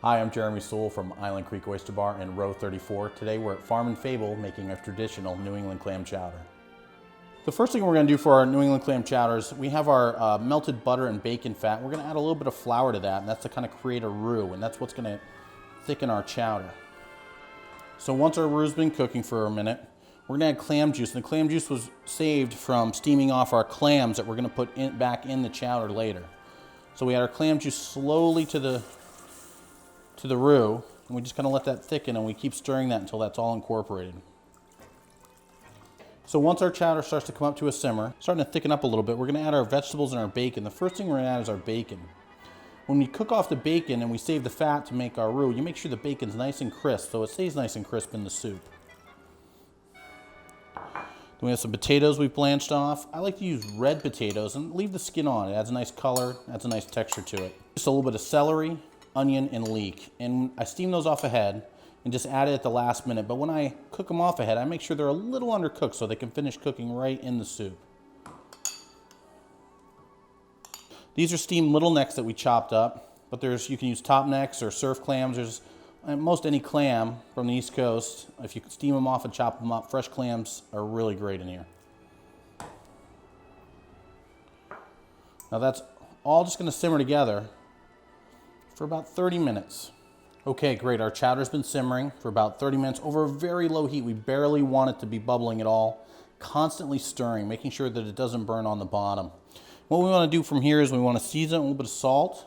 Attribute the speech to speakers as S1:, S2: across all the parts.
S1: Hi, I'm Jeremy Sewell from Island Creek Oyster Bar in row 34. Today we're at Farm and Fable making a traditional New England clam chowder. The first thing we're going to do for our New England clam chowders, we have our melted butter and bacon fat. We're going to add a little bit of flour to that, and that's to kind of create a roux, and that's what's going to thicken our chowder. So once our roux's been cooking for a minute, we're going to add clam juice, and the clam juice was saved from steaming off our clams that we're going to put back in the chowder later. So we add our clam juice slowly to the roux, and we just kind of let that thicken, and we keep stirring that until that's all incorporated. So once our chowder starts to come up to a simmer, starting to thicken up a little bit, we're going to add our vegetables and our bacon. The first thing we're going to add is our bacon. When we cook off the bacon and we save the fat to make our roux, you make sure the bacon's nice and crisp so it stays nice and crisp in the soup. Then we have some potatoes we blanched off. I like to use red potatoes and leave the skin on. It adds a nice color, adds a nice texture to it. Just a little bit of celery, onion, and leek. And I steam those off ahead and just add it at the last minute. But when I cook them off ahead, I make sure they're a little undercooked so they can finish cooking right in the soup. These are steamed little necks that we chopped up, but you can use top necks or surf clams. There's most any clam from the East Coast. If you steam them off and chop them up, fresh clams are really great in here. Now that's all just going to simmer together for about 30 minutes. Okay, great. Our chowder's been simmering for about 30 minutes over a very low heat. We barely want it to be bubbling at all. Constantly stirring, making sure that it doesn't burn on the bottom. What we want to do from here is we want to season it with a little bit of salt,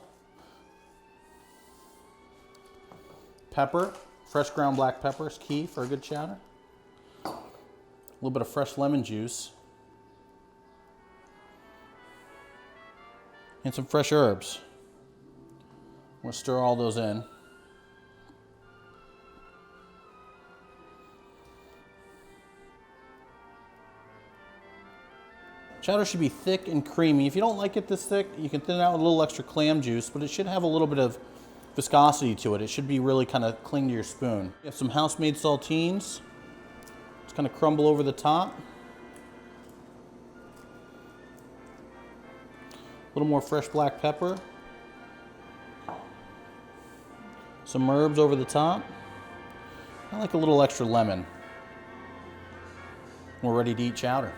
S1: pepper. Fresh ground black pepper is key for a good chowder. A little bit of fresh lemon juice. And some fresh herbs. We'll stir all those in. Chowder should be thick and creamy. If you don't like it this thick, you can thin it out with a little extra clam juice, but it should have a little bit of viscosity to it. It should be really kind of cling to your spoon. You have some house-made saltines. Just kind of crumble over the top. A little more fresh black pepper. Some herbs over the top. I like a little extra lemon. We're ready to eat chowder.